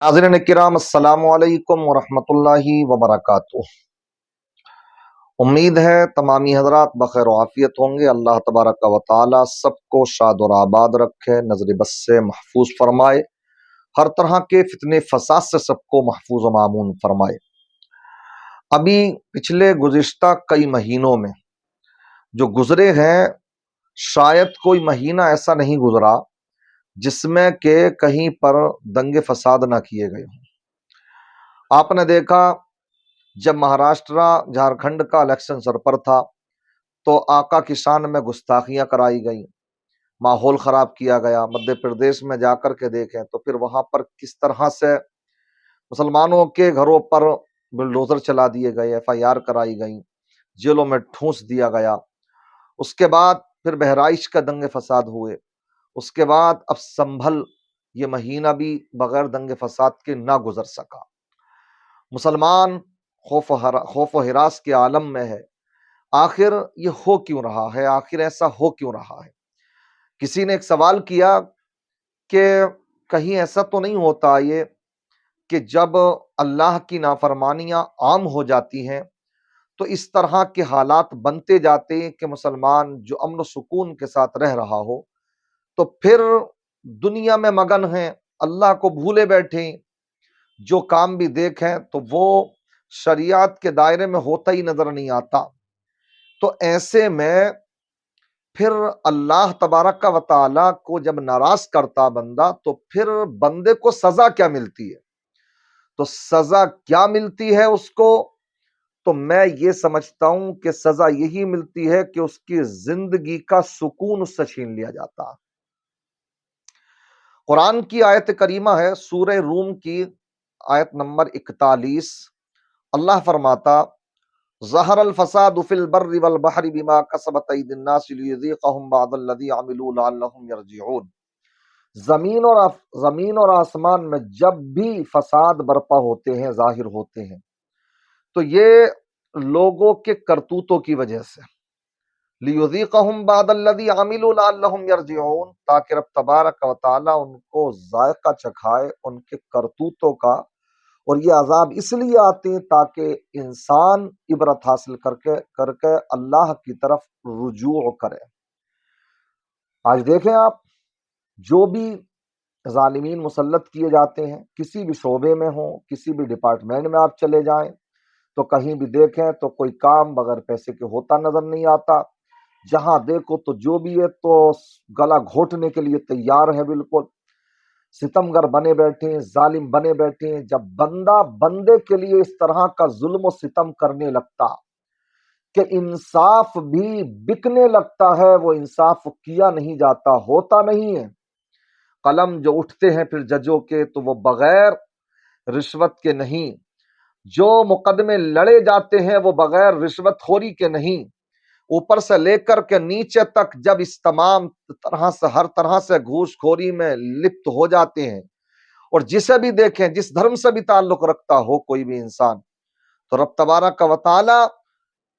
नाज़रीन किराम अस्सलामु अलैकुम वरहमतुल्लाहि वबरकातुह। उम्मीद है तमामी हजरात बखैर व आफियत होंगे। अल्लाह तबारक व तआला सबको शाद और आबाद रखे, नजर बस से महफूज फरमाए, हर तरह के फितने फसाद से सबको महफूज व मामून फरमाए। अभी पिछले गुज़िश्ता कई महीनों में जो गुजरे हैं, शायद कोई महीना ऐसा नहीं गुजरा जिसमें के कहीं पर दंगे फसाद ना किए गए हों। आपने देखा जब महाराष्ट्र झारखंड का इलेक्शन सर पर था तो आका की शान में गुस्ताखियां कराई गई, माहौल खराब किया गया। मध्य प्रदेश में जाकर के देखें तो फिर वहां पर किस तरह से मुसलमानों के घरों पर बुलडोजर चला दिए गए, FIR कराई गई, जेलों में ठूंस दिया गया। उसके बाद फिर बहराइच का दंगे फसाद हुए। उसके बाद अब संभल ये महीना भी बगैर दंगे फसाद के ना गुजर सका। मुसलमान खौफ व हिरास के आलम में है। आखिर ये हो क्यों रहा है, आखिर ऐसा हो क्यों रहा है? किसी ने एक सवाल किया कि कहीं ऐसा तो नहीं होता ये कि जब अल्लाह की नाफरमानियां आम हो जाती हैं तो इस तरह के हालात बनते जाते हैं कि मुसलमान जो अमन सुकून के साथ रह रहा हो तो फिर दुनिया में मगन हैं, अल्लाह को भूले बैठे, जो काम भी देखें तो वो शरीयत के दायरे में होता ही नजर नहीं आता। तो ऐसे में फिर अल्लाह तबारक व तआला को जब नाराज करता बंदा तो फिर बंदे को सजा क्या मिलती है? तो सजा क्या मिलती है उसको? तो मैं ये समझता हूं कि सजा यही मिलती है कि उसकी जिंदगी का सुकून उससे छीन लिया जाता। कुरान की आयत करीमा है, सूरह रूम की आयत नंबर 41। अल्लाह फरमाता, ज़हरल फसादु फिल बर्रि वल बहरि बिमा कसबत अयदिन नास लियुज़ीक़हुम बअदल्लज़ी अमिलू लअल्लहुम यरजिऊन। जमीन और आसमान में जब भी फसाद बर्पा होते हैं, जाहिर होते हैं, तो ये लोगों के करतूतों की वजह से, लियुज़ीक़हुम बअदल्लज़ी अमिलू लअल्लहुम यरजिऊन, ताकि रब तबारक व तआला उनको जायका चखाए उनके करतूतों का। और ये अजाब इसलिए आते हैं ताकि इंसान इबरत हासिल करके करके अल्लाह की तरफ रुजू करे। आज देखें आप, जो भी जालिमीन मुसल्लत किए जाते हैं, किसी भी शोबे में हो, किसी भी डिपार्टमेंट में आप चले जाएं तो कहीं भी देखें तो कोई काम बगैर पैसे के होता नजर नहीं आता। जहां देखो तो जो भी है तो गला घोटने के लिए तैयार है, बिल्कुल सितमगर बने बैठे हैं, जालिम बने बैठे हैं। जब बंदा बंदे के लिए इस तरह का जुल्म और सितम करने लगता कि इंसाफ भी बिकने लगता है, वो इंसाफ किया नहीं जाता, होता नहीं है। कलम जो उठते हैं फिर जजों के तो वो बगैर रिश्वत के नहीं, जो मुकदमे लड़े जाते हैं वो बगैर रिश्वतखोरी के नहीं। ऊपर से लेकर के नीचे तक जब इस तमाम तरह से हर तरह से घूसखोरी में लिप्त हो जाते हैं, और जिसे भी देखें, जिस धर्म से भी ताल्लुक रखता हो कोई भी इंसान, तो रब तबारक व तआला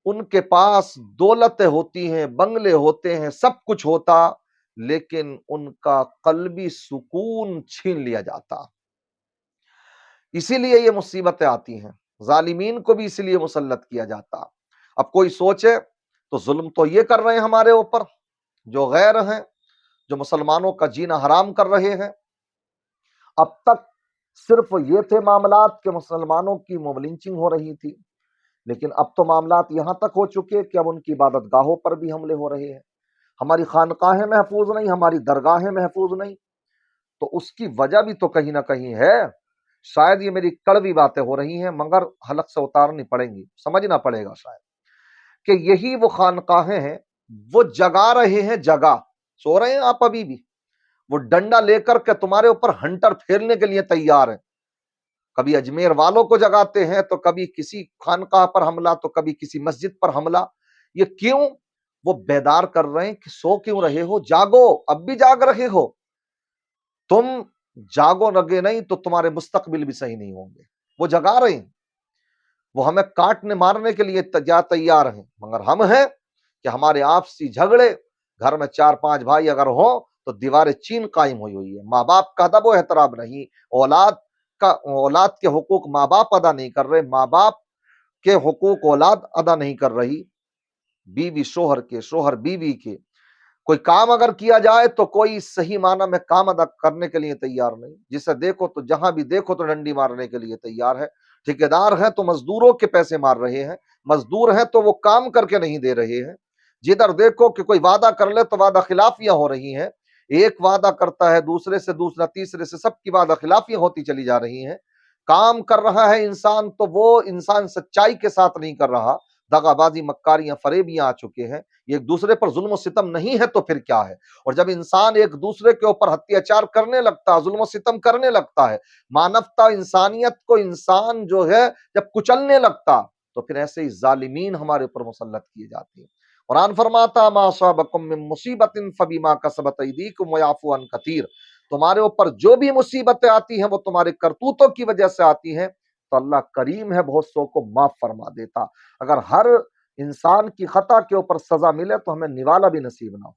उनके पास दौलतें होती हैं, बंगले होते हैं, सब कुछ होता, लेकिन उनका कल्बी सुकून छीन लिया जाता। इसीलिए ये मुसीबतें आती हैं, जालिमीन को भी इसीलिए मुसल्लत किया जाता। अब कोई सोचे तो जुल्म तो ये कर रहे हैं हमारे ऊपर, जो गैर हैं, जो मुसलमानों का जीना हराम कर रहे हैं। अब तक सिर्फ ये थे मामलात कि मुसलमानों की मोब लिंचिंग हो रही थी, लेकिन अब तो मामलात यहां तक हो चुके कि अब उनकी इबादत गाहों पर भी हमले हो रहे हैं। हमारी खानकाहें महफूज नहीं, हमारी दरगाहें महफूज नहीं। तो उसकी वजह भी तो कहीं ना कहीं है। शायद ये मेरी कड़वी बातें हो रही हैं मगर हलक से उतारनी पड़ेंगी, समझना पड़ेगा शायद, कि यही वो खानकाहें हैं, वो जगा रहे हैं, जगा सो रहे हैं आप अभी भी, वो डंडा लेकर के तुम्हारे ऊपर हंटर फेरने के लिए तैयार है। कभी अजमेर वालों को जगाते हैं तो कभी किसी खानकाह पर हमला, तो कभी किसी मस्जिद पर हमला। ये क्यों? वो बेदार कर रहे हैं कि सो क्यों रहे हो, जागो, अब भी जाग रहे हो। तुम जागो लगे नहीं तो तुम्हारे मुस्तकबिल भी सही नहीं होंगे। वो जगा रहे हैं, वो हमें काटने मारने के लिए तैयार हैं, मगर हम हैं कि हमारे आपसी झगड़े, घर में 4-5 भाई अगर हो तो दीवारें चीन कायम हुई हुई है। माँ बाप का अदब व एहतराम नहीं, औलाद औलाद के हुकूक माँ बाप अदा नहीं कर रहे, माँ बाप के हुकूक औलाद अदा नहीं कर रही, बीवी शोहर के, शोहर बीवी के, कोई काम अगर किया जाए तो कोई सही माना में काम अदा करने के लिए तैयार नहीं, जिसे देखो तो जहां भी देखो तो डंडी मारने के लिए तैयार है, ठेकेदार है तो मजदूरों के पैसे मार रहे हैं, मजदूर है तो वो काम करके नहीं दे रहे हैं, जिधर देखो कि कोई वादा कर ले तो वादा खिलाफियां हो रही हैं, एक वादा करता है दूसरे से, दूसरा तीसरे से, सबकी वादा खिलाफियां होती चली जा रही हैं। काम कर रहा है इंसान तो वो इंसान सच्चाई के साथ नहीं कर रहा, दगाबाजी, मक्कारियां, फरेबियां आ चुके हैं, एक दूसरे पर जुल्म सितम नहीं है तो फिर क्या है। और जब इंसान एक दूसरे के ऊपर अत्याचार करने लगता है, जुल्म सितम करने लगता है, मानवता इंसानियत को इंसान जो है जब कुचलने लगता, तो फिर ऐसे ही जालिमीन हमारे ऊपर मुसल्लत किए जाते हैं। कुरान फरमाता मा असाबकुम मिन मुसीबतिन फबिमा कसबत अयदीकुम व याफू अन कतीर, तुम्हारे ऊपर जो भी मुसीबतें आती हैं वो तुम्हारे करतूतों की वजह से आती हैं, तो अल्लाह करीम है, बहुत सौ को माफ फरमा देता। अगर हर इंसान की खता के ऊपर सजा मिले तो हमें निवाला भी नसीब ना हो।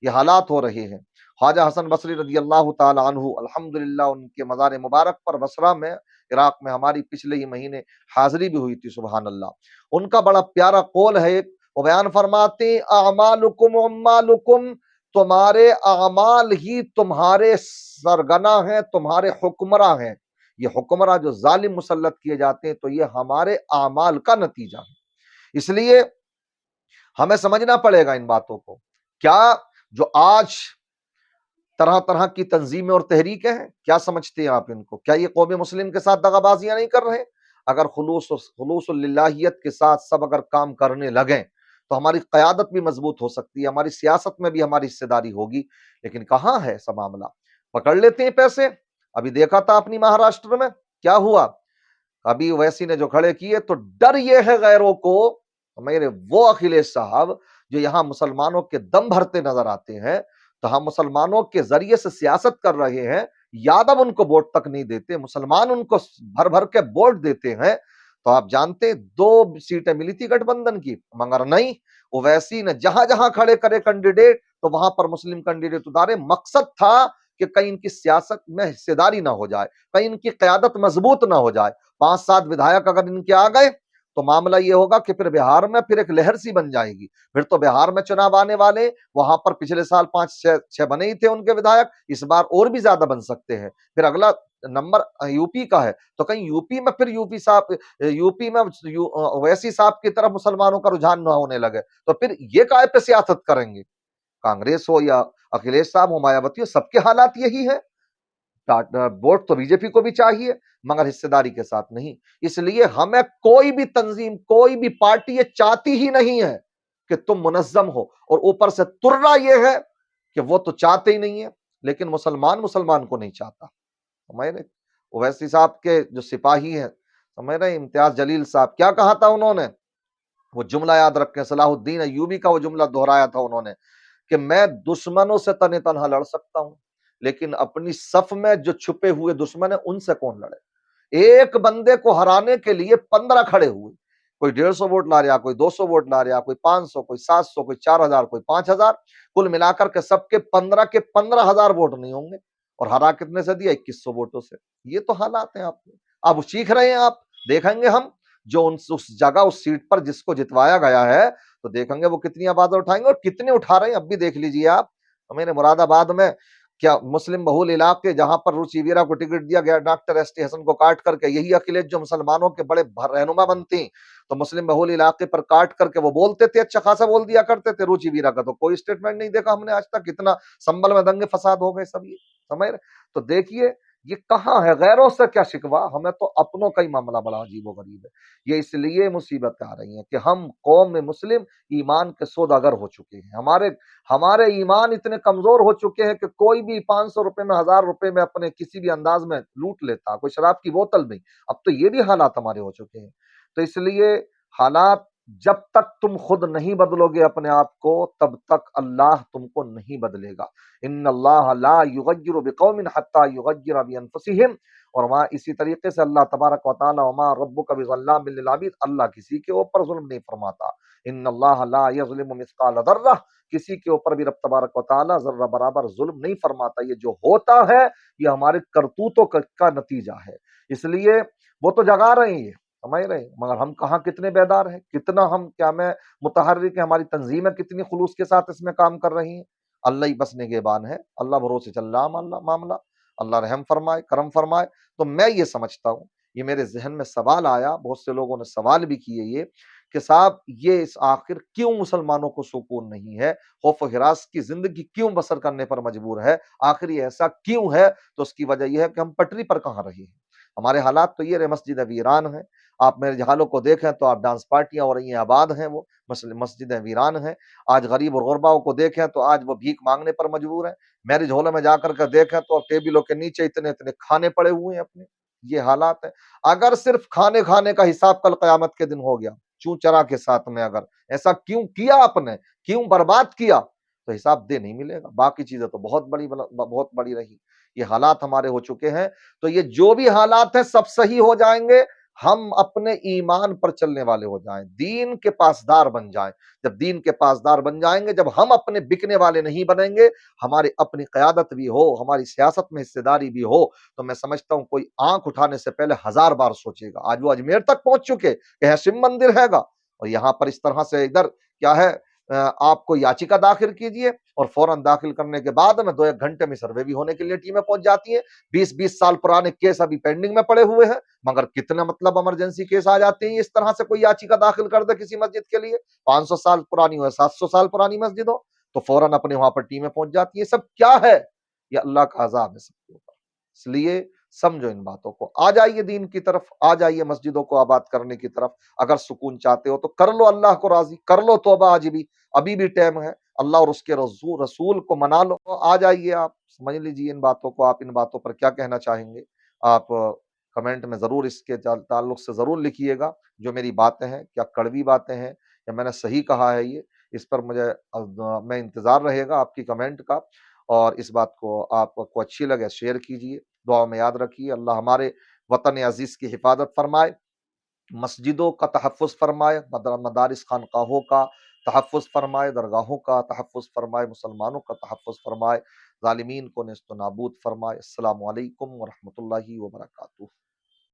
ये हालात हो रहे हैं। ख्वाजा हसन बसरी रजी अल्लाह ताला अन्हु, अल्हम्दुलिल्लाह, उनके मज़ार मुबारक पर बसरा में, इराक में हमारी पिछले ही महीने हाजिरी भी हुई थी, सुबहान अल्लाह। उनका बड़ा प्यारा कौल है, वो बयान फरमाते अमालुकुम उम्मालुकुम, तुम्हारे अमाल ही तुम्हारे सरगना हैं, तुम्हारे हुक्मरां हैं। ये हुक्मरां जो जालिम मुसल्लत किए जाते हैं तो ये हमारे अमाल का नतीजा है। इसलिए हमें समझना पड़ेगा इन बातों को। क्या जो आज तरह तरह की तंजीमें और तहरीकें हैं, क्या समझते हैं आप इनको? क्या ये कौम मुस्लिम के साथ दगाबाजियां नहीं कर रहे? अगर खुलूसुल्लाहियत के साथ सब अगर काम करने लगें तो हमारी क़यादत भी मजबूत हो सकती है, हमारी सियासत में भी हमारी हिस्सेदारी होगी। लेकिन कहाँ है सब मामला? पकड़ लेते हैं पैसे। अभी देखा था अपनी महाराष्ट्र में क्या हुआ, अभी ओवैसी ने जो खड़े किए, तो डर ये है गैरों को, मेरे वो अखिलेश साहब जो यहाँ मुसलमानों के दम भरते नजर आते हैं, तो हम मुसलमानों के जरिए से सियासत कर रहे हैं, यादव उनको वोट तक नहीं देते, मुसलमान उनको भर भर के वोट देते हैं। तो आप जानते हैं 2 सीटें मिली थी गठबंधन की, मगर नहीं, ओवैसी ने जहां जहां खड़े करे कैंडिडेट तो वहां पर मुस्लिम कैंडिडेट उतारे। मकसद था कि कहीं इनकी सियासत में हिस्सेदारी ना हो जाए, कहीं इनकी क़यादत मजबूत ना हो जाए। 5-7 विधायक अगर इनके आ गए तो मामला ये होगा कि फिर बिहार में फिर एक लहर सी बन जाएगी। फिर तो बिहार में चुनाव आने वाले, वहां पर पिछले साल 5-6 बने ही थे उनके विधायक, इस बार और भी ज्यादा बन सकते हैं। फिर अगला नंबर यूपी का है, तो कहीं यूपी में फिर यूपी में ओवैसी साहब की तरफ मुसलमानों का रुझान ना होने लगे, तो फिर ये काय पे सियासत करेंगे? कांग्रेस हो या अखिलेश साहब हो, मायावती हो, सबके हालात यही है। वोट तो बीजेपी को भी चाहिए मगर हिस्सेदारी के साथ नहीं। इसलिए हमें कोई भी तंजीम, कोई भी पार्टी ये चाहती ही नहीं है कि तुम मुनज्जम हो, और ऊपर से तुर्रा ये है कि वो तो चाहते ही नहीं है, लेकिन मुसलमान मुसलमान को नहीं चाहता। समझ रहे? ओवैसी साहब के जो सिपाही हैं, समझ रहे, इम्तियाज जलील साहब, क्या कहा था उन्होंने? वो जुमला याद रखें, सलाहुद्दीन अय्यूबी का वो जुमला दोहराया था उन्होंने कि मैं दुश्मनों से तने तनहा लड़ सकता हूं, लेकिन अपनी सफ में जो छुपे हुए दुश्मन है उनसे कौन लड़े। एक बंदे को हराने के लिए 15 खड़े हुए, कोई 150 वोट ला रहा, कोई 200 वोट ला रहा, कोई 500, कोई 700, कोई 4000, कोई 5000, कुल मिलाकर के सबके 15 के 15,000 वोट नहीं होंगे, और हरा कितने से दिया? 2100 वोटों से। ये तो हालात हैं आपके। अब सीख रहे हैं आप, देखेंगे हम जो उस जगह, उस सीट पर जिसको जितवाया गया है, तो देखेंगे वो कितनी आवाजें उठाएंगे और कितने उठा रहे हैं। अब भी देख लीजिए आप, मैंने मुरादाबाद में क्या मुस्लिम बहुल इलाके जहां पर रुचि वीरा को टिकट दिया गया, डॉक्टर एस.टी. हसन को काट करके, यही अखिलेश जो मुसलमानों के बड़े रहनुमा बनती, तो मुस्लिम बहुल इलाके पर काट करके वो बोलते थे, अच्छा खासा बोल दिया करते थे। रुचि वीरा का तो कोई स्टेटमेंट नहीं देखा हमने आज तक, कितना संभल में दंगे फसाद हो गए सब, ये समझ रहे? तो देखिए ये कहाँ है, गैरों से क्या शिकवा, हमें तो अपनों का ही मामला बड़ा अजीब गरीब है। ये इसलिए मुसीबत आ रही है कि हम कौम में मुस्लिम ईमान के सौदागर हो चुके हैं, हमारे ईमान इतने कमजोर हो चुके हैं कि कोई भी 500 रुपए में, 1000 रुपए में अपने किसी भी अंदाज में लूट लेता, कोई शराब की बोतल नहीं। अब तो ये भी हालात हमारे हो चुके हैं। तो इसलिए हालात, जब तक तुम खुद नहीं बदलोगे अपने आप को, तब तक अल्लाह तुमको नहीं बदलेगा। इन्नल्लाह ला युगय्यिरु बिकौमिन हत्ता युगय्यिरु बिअनफुसिहिम। और वहां इसी तरीके से अल्लाह तबारक व तआला वमा रब्बुका बिज़ल्लामिल लिल आबिद, अल्लाह किसी के ऊपर जुल्म नहीं फरमाता। इन्नल्लाह ला यज़लिमु मिस्काल दर्रा, किसी के ऊपर भी रब तबारक व तआला जर्रा बराबर जुल्म नहीं फरमाता। ये जो होता है ये हमारे करतूतों का नतीजा है। اس لیے وہ تو جگا رہے ہیں، یہ سمجھ رہے ہیں، مگر ہم کہاں کتنے بیدار ہیں، کتنا ہم کیا میں متحرک ہیں، ہماری تنظیمیں کتنی خلوص کے ساتھ اس میں کام کر رہی ہیں۔ اللہ ہی بس نگہبان ہے، اللہ بھروسے چل رہا معاملہ، اللہ رحم فرمائے، کرم فرمائے۔ تو میں یہ سمجھتا ہوں، یہ میرے ذہن میں سوال آیا، بہت سے لوگوں نے سوال بھی کیے یہ کہ صاحب یہ اس آخر کیوں مسلمانوں کو سکون نہیں ہے، خوف و ہراس کی زندگی کیوں بسر کرنے پر مجبور ہے، آخر یہ ایسا کیوں ہے؟ تو اس کی وجہ یہ ہے کہ ہم پٹری پر کہاں رہے ہیں۔ ہمارے حالات تو یہ رہے، مسجد ویران ہیں، آپ میرے حالوں کو دیکھیں تو آپ ڈانس پارٹیاں ہو رہی ہیں، آباد ہیں، وہ مسجدیں ویران ہیں۔ آج غریب اور غرباؤں کو دیکھیں تو آج وہ بھیک مانگنے پر مجبور ہیں۔ میرج ہالوں میں جا کر دیکھیں تو ٹیبلوں کے نیچے اتنے اتنے کھانے پڑے ہوئے ہیں اپنے، یہ حالات ہیں۔ اگر صرف کھانے کا حساب کل قیامت کے دن ہو گیا چوں چرا کے ساتھ میں، اگر ایسا کیوں کیا آپ نے، کیوں برباد کیا، تو حساب دے نہیں ملے گا۔ باقی چیزیں تو بہت بڑی رہی، یہ حالات ہمارے ہو چکے ہیں۔ تو یہ جو بھی حالات ہیں سب صحیح ہو جائیں گے، ہم اپنے ایمان پر چلنے والے ہو جائیں، دین کے پاسدار بن جائیں۔ جب دین کے پاسدار بن جائیں گے، جب ہم اپنے بکنے والے نہیں بنیں گے، ہماری اپنی قیادت بھی ہو، ہماری سیاست میں حصے داری بھی ہو، تو میں سمجھتا ہوں کوئی آنکھ اٹھانے سے پہلے 1000 بار سوچے گا۔ آج وہ اجمیر تک پہنچ چکے کہ ہے شیو مندر ہے گا، اور یہاں پر اس طرح سے ادھر کیا ہے، آپ کو یاچیکا داخل کیجئے اور فوراً داخل کرنے کے بعد میں 2-1 گھنٹے میں سروے بھی ہونے کے لیے ٹیمیں پہنچ جاتی ہیں۔ 20-20 سال پرانے کیس ابھی پینڈنگ میں پڑے ہوئے ہیں، مگر کتنے مطلب ایمرجنسی کیس آ جاتے ہیں اس طرح سے، کوئی یاچیکا داخل کر دے کسی مسجد کے لیے، 500 سال پرانی ہو، 700 سال پرانی مسجد ہو، تو فوراً اپنے وہاں پر ٹیمیں پہنچ جاتی ہیں۔ سب کیا ہے؟ یہ اللہ کا عذاب ہے سب کے اوپر۔ اس لیے سمجھو ان باتوں کو، آ جائیے دین کی طرف، آ جائیے مسجدوں کو آباد کرنے کی طرف۔ اگر سکون چاہتے ہو تو کر لو اللہ کو راضی، کر لو توبہ، آج بھی ابھی بھی ٹائم ہے، اللہ اور اس کے رسول کو منا لو، آ جائیے آپ، سمجھ لیجیے ان باتوں کو۔ آپ ان باتوں پر کیا کہنا چاہیں گے؟ آپ کمنٹ میں ضرور اس کے تعلق سے ضرور لکھیے گا، جو میری باتیں ہیں کیا کڑوی باتیں ہیں یا میں نے صحیح کہا ہے، یہ اس پر مجھے میں انتظار رہے گا آپ کی کمنٹ کا۔ اور اس بات کو آپ کو اچھی لگے شیئر کیجیے، دعا میں یاد رکھیے۔ اللہ ہمارے وطن عزیز کی حفاظت فرمائے، مسجدوں کا تحفظ فرمائے، مدارس خانقاہوں کا تحفظ فرمائے، درگاہوں کا تحفظ فرمائے، مسلمانوں کا تحفظ فرمائے، ظالمین کو نیست و نابود فرمائے۔ السلام علیکم ورحمۃ اللہ وبرکاتہ۔